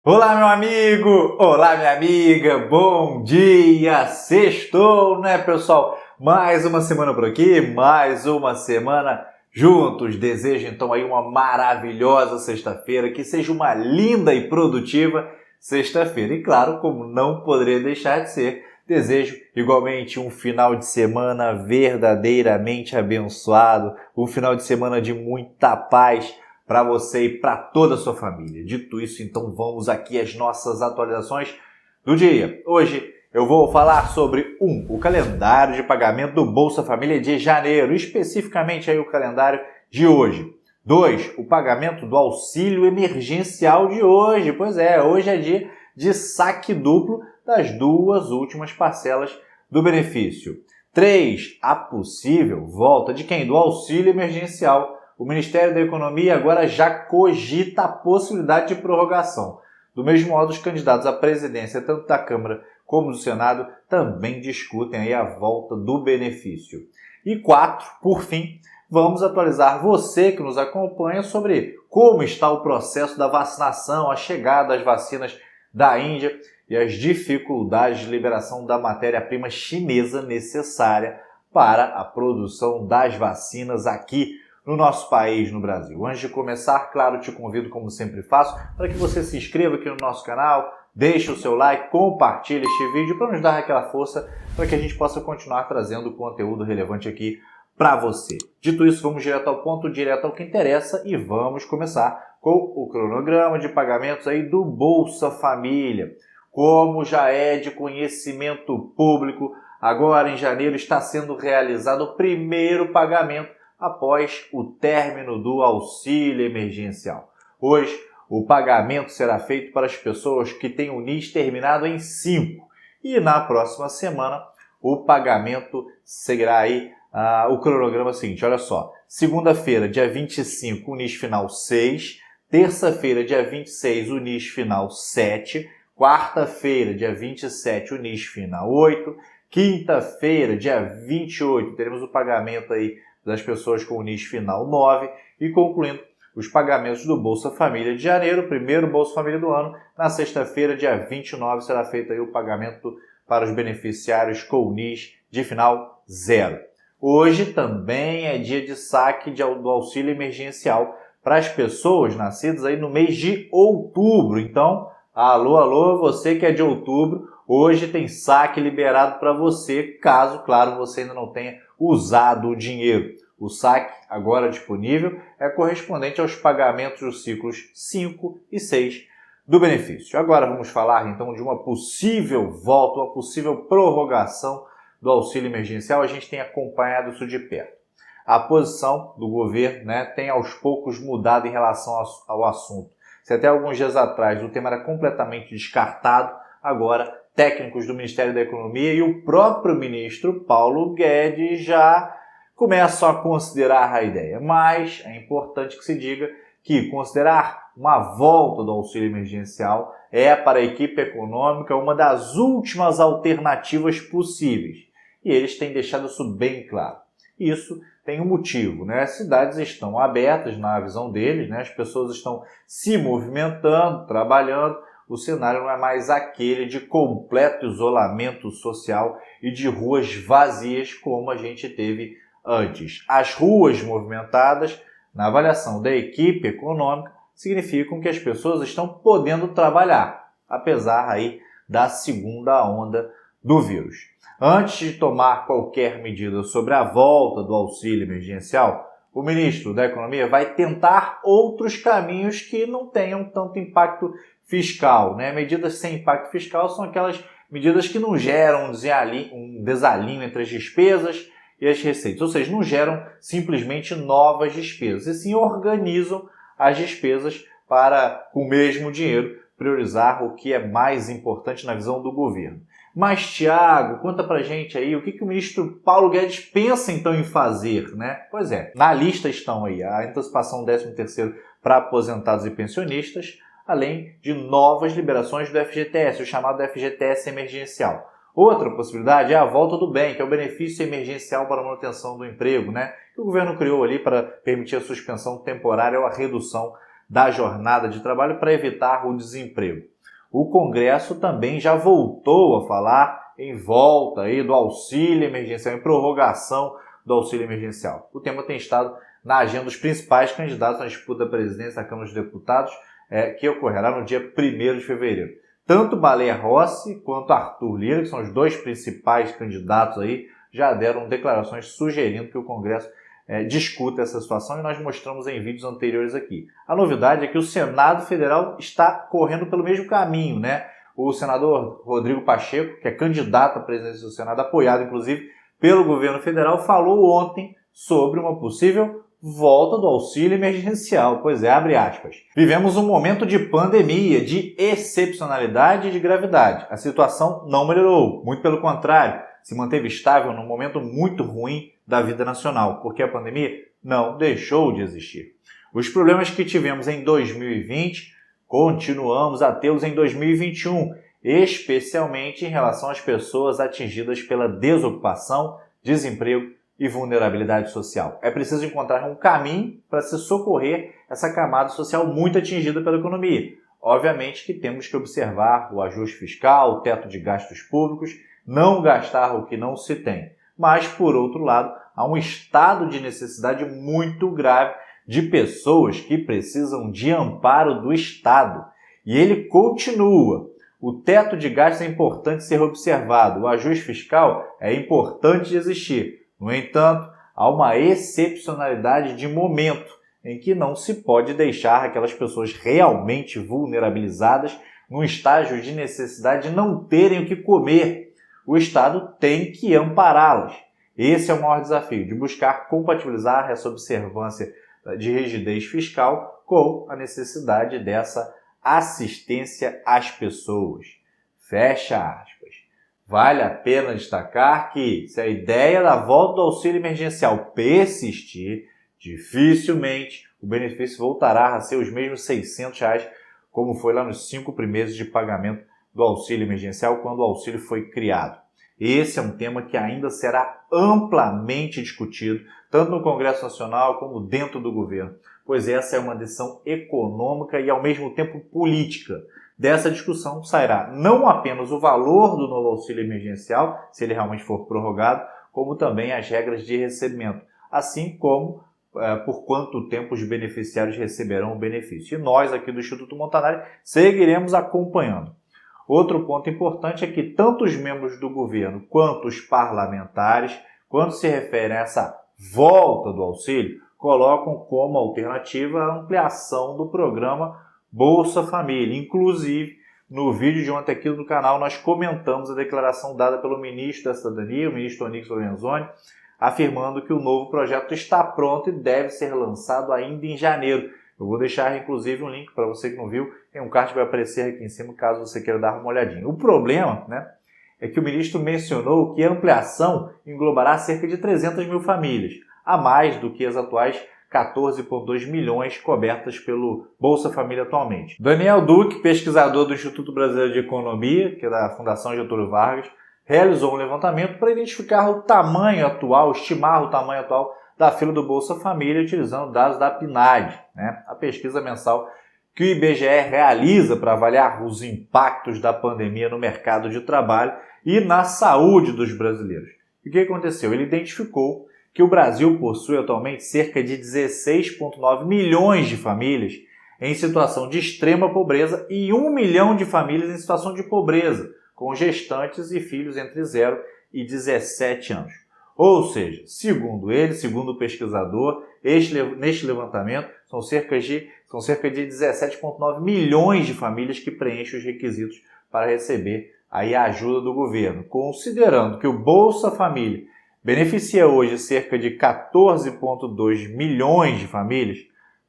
Olá, meu amigo! Olá, minha amiga! Bom dia! Sextou, né, pessoal? Mais uma semana por aqui, mais uma semana juntos. Desejo, então, aí uma maravilhosa sexta-feira, que seja uma linda e produtiva sexta-feira. E, claro, como não poderia deixar de ser, desejo igualmente um final de semana verdadeiramente abençoado, um final de semana de muita paz, para você e para toda a sua família. Dito isso, então vamos aqui às nossas atualizações do dia. Hoje eu vou falar sobre o calendário de pagamento do Bolsa Família de janeiro, especificamente aí o calendário de hoje. 2, o pagamento do auxílio emergencial de hoje. Pois é, hoje é dia de saque duplo das duas últimas parcelas do benefício. 3, a possível volta de quem? Do auxílio emergencial. O Ministério da Economia agora já cogita a possibilidade de prorrogação. Do mesmo modo, os candidatos à presidência, tanto da Câmara como do Senado, também discutem aí a volta do benefício. E 4, por fim, vamos atualizar você que nos acompanha sobre como está o processo da vacinação, a chegada das vacinas da Índia e as dificuldades de liberação da matéria-prima chinesa necessária para a produção das vacinas aqui no nosso país, no Brasil. Antes de começar, claro, te convido, como sempre faço, para que você se inscreva aqui no nosso canal, deixe o seu like, compartilhe este vídeo para nos dar aquela força para que a gente possa continuar trazendo conteúdo relevante aqui para você. Dito isso, vamos direto ao ponto, direto ao que interessa e vamos começar com o cronograma de pagamentos aí do Bolsa Família. Como já é de conhecimento público, agora em janeiro está sendo realizado o primeiro pagamento após o término do auxílio emergencial. Hoje, o pagamento será feito para as pessoas que têm o NIS terminado em 5 e na próxima semana o pagamento seguirá aí o cronograma seguinte. Olha só, segunda-feira, dia 25, o NIS final 6, terça-feira, dia 26, o NIS final 7, quarta-feira, dia 27, o NIS final 8, quinta-feira, dia 28, teremos o pagamento aí das pessoas com o NIS final 9 e concluindo os pagamentos do Bolsa Família de janeiro, primeiro Bolsa Família do ano. Na sexta-feira, dia 29, será feito aí o pagamento para os beneficiários com o NIS de final 0. Hoje também é dia de saque do auxílio emergencial para as pessoas nascidas aí no mês de outubro. Então, alô, você que é de outubro, hoje tem saque liberado para você, caso, claro, você ainda não tenha usado o dinheiro. O saque agora disponível é correspondente aos pagamentos dos ciclos 5 e 6 do benefício. Agora vamos falar então de uma possível volta, uma possível prorrogação do auxílio emergencial. A gente tem acompanhado isso de perto. A posição do governo, tem aos poucos mudado em relação ao assunto. Se até alguns dias atrás o tema era completamente descartado, agora técnicos do Ministério da Economia e o próprio ministro Paulo Guedes já começam a considerar a ideia. Mas é importante que se diga que considerar uma volta do auxílio emergencial é, para a equipe econômica, uma das últimas alternativas possíveis. E eles têm deixado isso bem claro. Isso tem um motivo, As cidades estão abertas na visão deles, As pessoas estão se movimentando, trabalhando. O cenário não é mais aquele de completo isolamento social e de ruas vazias como a gente teve antes. As ruas movimentadas, na avaliação da equipe econômica, significam que as pessoas estão podendo trabalhar, apesar aí da segunda onda do vírus. Antes de tomar qualquer medida sobre a volta do auxílio emergencial, o ministro da Economia vai tentar outros caminhos que não tenham tanto impacto fiscal. Medidas sem impacto fiscal são aquelas medidas que não geram um desalinho entre as despesas e as receitas, ou seja, não geram simplesmente novas despesas, e sim organizam as despesas para, com o mesmo dinheiro, priorizar o que é mais importante na visão do governo. Mas, Tiago, conta pra gente aí o que o ministro Paulo Guedes pensa então em fazer, Pois é, na lista estão aí a antecipação do 13º para aposentados e pensionistas, além de novas liberações do FGTS, o chamado FGTS emergencial. Outra possibilidade é a volta do bem, que é o benefício emergencial para a manutenção do emprego, que o governo criou ali para permitir a suspensão temporária ou a redução da jornada de trabalho para evitar o desemprego. O Congresso também já voltou a falar em volta aí do auxílio emergencial, em prorrogação do auxílio emergencial. O tema tem estado na agenda dos principais candidatos na disputa da presidência da Câmara dos Deputados, que ocorrerá no dia 1º de fevereiro. Tanto Baleia Rossi quanto Arthur Lira, que são os dois principais candidatos aí, já deram declarações sugerindo que o Congresso discuta essa situação e nós mostramos em vídeos anteriores aqui. A novidade é que o Senado Federal está correndo pelo mesmo caminho, né? O senador Rodrigo Pacheco, que é candidato à presidência do Senado, apoiado inclusive pelo governo federal, falou ontem sobre uma possível volta do auxílio emergencial. Pois é, abre aspas. Vivemos um momento de pandemia, de excepcionalidade e de gravidade. A situação não melhorou, muito pelo contrário, se manteve estável num momento muito ruim da vida nacional, porque a pandemia não deixou de existir. Os problemas que tivemos em 2020, continuamos a tê-los em 2021, especialmente em relação às pessoas atingidas pela desocupação, desemprego e vulnerabilidade social. É preciso encontrar um caminho para se socorrer essa camada social muito atingida pela economia. Obviamente que temos que observar o ajuste fiscal, o teto de gastos públicos, não gastar o que não se tem. Mas, por outro lado, há um estado de necessidade muito grave de pessoas que precisam de amparo do Estado. E ele continua. O teto de gastos é importante ser observado, o ajuste fiscal é importante de existir. No entanto, há uma excepcionalidade de momento em que não se pode deixar aquelas pessoas realmente vulnerabilizadas num estágio de necessidade de não terem o que comer. O Estado tem que ampará-las. Esse é o maior desafio, de buscar compatibilizar essa observância de rigidez fiscal com a necessidade dessa assistência às pessoas. Fecha aspas. Vale a pena destacar que, se a ideia da volta do auxílio emergencial persistir, dificilmente o benefício voltará a ser os mesmos R$600, como foi lá nos 5 primeiros de pagamento do auxílio emergencial, quando o auxílio foi criado. Esse é um tema que ainda será amplamente discutido, tanto no Congresso Nacional como dentro do governo, pois essa é uma decisão econômica e, ao mesmo tempo, política. Dessa discussão sairá não apenas o valor do novo auxílio emergencial, se ele realmente for prorrogado, como também as regras de recebimento, assim como por quanto tempo os beneficiários receberão o benefício. E nós, aqui do Instituto Montanari, seguiremos acompanhando. Outro ponto importante é que tanto os membros do governo quanto os parlamentares, quando se referem a essa volta do auxílio, colocam como alternativa a ampliação do programa Bolsa Família. Inclusive, no vídeo de ontem aqui no canal, nós comentamos a declaração dada pelo ministro da Cidadania, o ministro Onyx Lorenzoni, afirmando que o novo projeto está pronto e deve ser lançado ainda em janeiro. Eu vou deixar, inclusive, um link para você que não viu, tem um card que vai aparecer aqui em cima, caso você queira dar uma olhadinha. O problema, é que o ministro mencionou que a ampliação englobará cerca de 300 mil famílias, a mais do que as atuais 14,2 milhões cobertas pelo Bolsa Família atualmente. Daniel Duque, pesquisador do Instituto Brasileiro de Economia, que é da Fundação Getúlio Vargas, realizou um levantamento para identificar o tamanho atual, estimar o tamanho atual da fila do Bolsa Família, utilizando dados da PNAD, a pesquisa mensal que o IBGE realiza para avaliar os impactos da pandemia no mercado de trabalho e na saúde dos brasileiros. E o que aconteceu? Ele identificou que o Brasil possui atualmente cerca de 16,9 milhões de famílias em situação de extrema pobreza e 1 milhão de famílias em situação de pobreza, com gestantes e filhos entre 0 e 17 anos. Ou seja, segundo ele, segundo o pesquisador, neste levantamento são cerca de 17,9 milhões de famílias que preenchem os requisitos para receber aí a ajuda do governo. Considerando que o Bolsa Família beneficia hoje cerca de 14,2 milhões de famílias,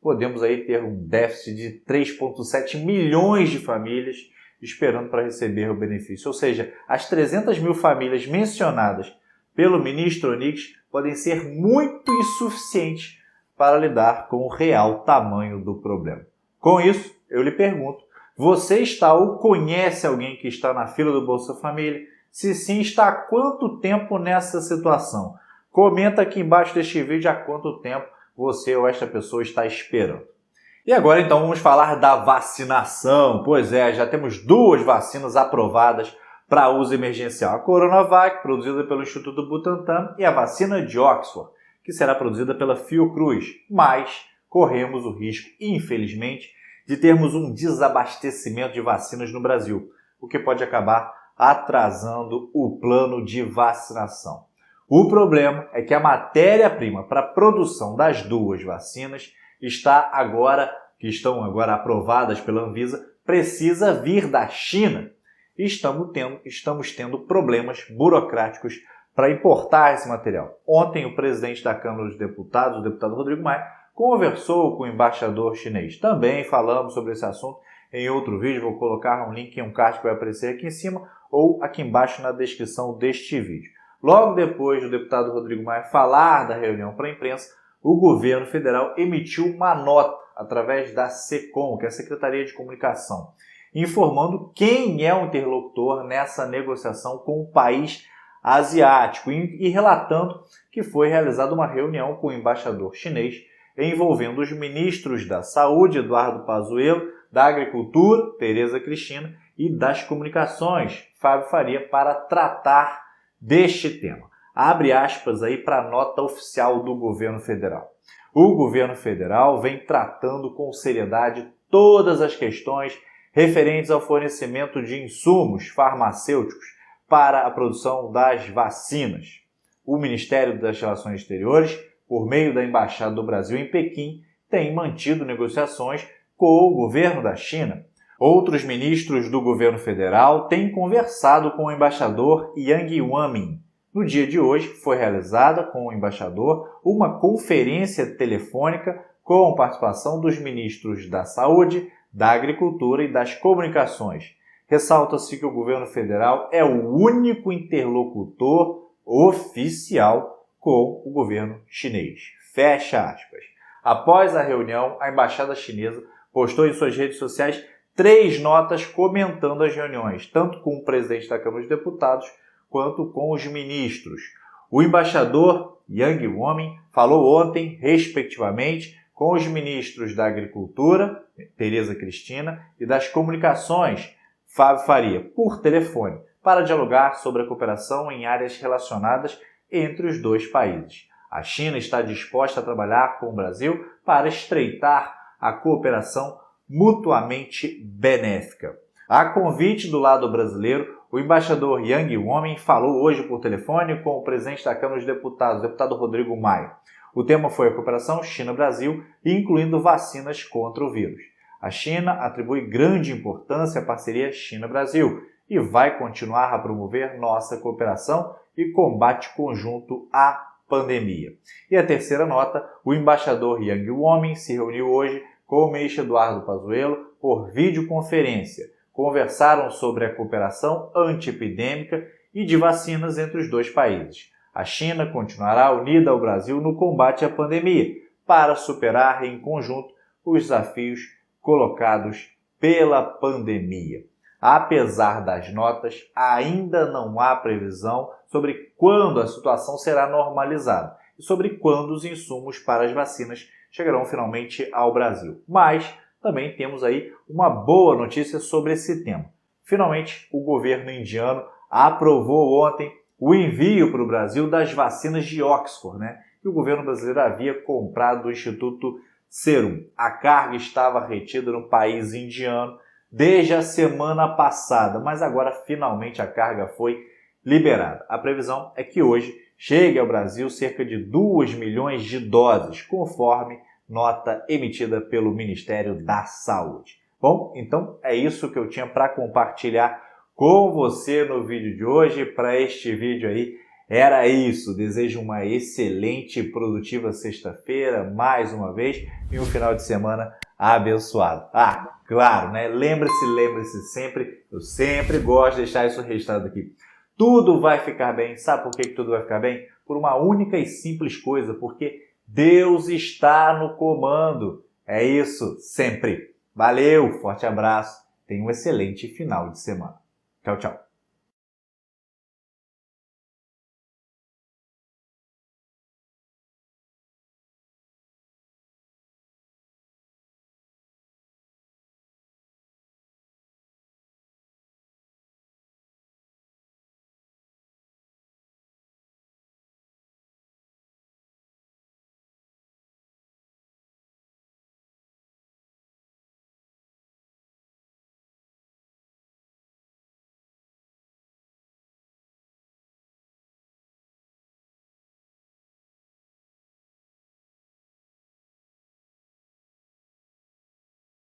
podemos aí ter um déficit de 3,7 milhões de famílias esperando para receber o benefício. Ou seja, as 300 mil famílias mencionadas pelo ministro Onyx podem ser muito insuficientes para lidar com o real tamanho do problema. Com isso, eu lhe pergunto, você está ou conhece alguém que está na fila do Bolsa Família? Se sim, está há quanto tempo nessa situação? Comenta aqui embaixo deste vídeo há quanto tempo você ou esta pessoa está esperando. E agora então vamos falar da vacinação. Pois é, já temos 2 vacinas aprovadas para uso emergencial. A Coronavac, produzida pelo Instituto Butantan, e a vacina de Oxford, que será produzida pela Fiocruz. Mas corremos o risco, infelizmente, de termos um desabastecimento de vacinas no Brasil, o que pode acabar atrasando o plano de vacinação. O problema é que a matéria-prima para a produção das 2 vacinas estão agora aprovadas pela Anvisa, precisa vir da China. E estamos tendo problemas burocráticos para importar esse material. Ontem, o presidente da Câmara dos Deputados, o deputado Rodrigo Maia, conversou com o embaixador chinês. Também falamos sobre esse assunto em outro vídeo. Vou colocar um link em um card que vai aparecer aqui em cima ou aqui embaixo na descrição deste vídeo. Logo depois do deputado Rodrigo Maia falar da reunião para a imprensa, o governo federal emitiu uma nota através da SECOM, que é a Secretaria de Comunicação, informando quem é o interlocutor nessa negociação com o país asiático e relatando que foi realizada uma reunião com o embaixador chinês envolvendo os ministros da Saúde, Eduardo Pazuello, da Agricultura, Tereza Cristina, e das Comunicações, Fábio Faria, para tratar deste tema. Abre aspas aí para a nota oficial do governo federal. O governo federal vem tratando com seriedade todas as questões referentes ao fornecimento de insumos farmacêuticos para a produção das vacinas. O Ministério das Relações Exteriores, por meio da Embaixada do Brasil em Pequim, tem mantido negociações com o governo da China. Outros ministros do governo federal têm conversado com o embaixador Yang Wanmin. No dia de hoje, foi realizada com o embaixador uma conferência telefônica com a participação dos ministros da Saúde, da Agricultura e das Comunicações. Ressalta-se que o governo federal é o único interlocutor oficial com o governo chinês. Fecha aspas. Após a reunião, a embaixada chinesa postou em suas redes sociais 3 notas comentando as reuniões, tanto com o presidente da Câmara dos Deputados quanto com os ministros. O embaixador Yang Wanmin falou ontem, respectivamente, com os ministros da Agricultura, Tereza Cristina, e das Comunicações, Fábio Faria, por telefone, para dialogar sobre a cooperação em áreas relacionadas entre os 2 países. A China está disposta a trabalhar com o Brasil para estreitar a cooperação mutuamente benéfica. A convite do lado brasileiro, o embaixador Yang Wanmin falou hoje por telefone com o presidente da Câmara dos Deputados, o deputado Rodrigo Maia. O tema foi a cooperação China-Brasil, incluindo vacinas contra o vírus. A China atribui grande importância à parceria China-Brasil e vai continuar a promover nossa cooperação e combate conjunto à pandemia. E a terceira nota, o embaixador Yang Wanmin se reuniu hoje com o ministro Eduardo Pazuello por videoconferência. Conversaram sobre a cooperação antiepidêmica e de vacinas entre os 2 países. A China continuará unida ao Brasil no combate à pandemia, para superar em conjunto os desafios colocados pela pandemia. Apesar das notas, ainda não há previsão sobre quando a situação será normalizada e sobre quando os insumos para as vacinas chegarão finalmente ao Brasil. Mas também temos aí uma boa notícia sobre esse tema. Finalmente, o governo indiano aprovou ontem o envio para o Brasil das vacinas de Oxford, que o governo brasileiro havia comprado do Instituto Serum. A carga estava retida no país indiano desde a semana passada, mas agora finalmente a carga foi liberada. A previsão é que hoje chegue ao Brasil cerca de 2 milhões de doses, conforme nota emitida pelo Ministério da Saúde. Bom, então é isso que eu tinha para compartilhar com você no vídeo de hoje. Para este vídeo aí, era isso. Desejo uma excelente e produtiva sexta-feira, mais uma vez, e um final de semana abençoado. Claro, Lembre-se sempre, eu sempre gosto de deixar isso registrado aqui. Tudo vai ficar bem. Sabe por que tudo vai ficar bem? Por uma única e simples coisa, porque Deus está no comando. É isso, sempre. Valeu, forte abraço. Tenha um excelente final de semana. Tchau, tchau.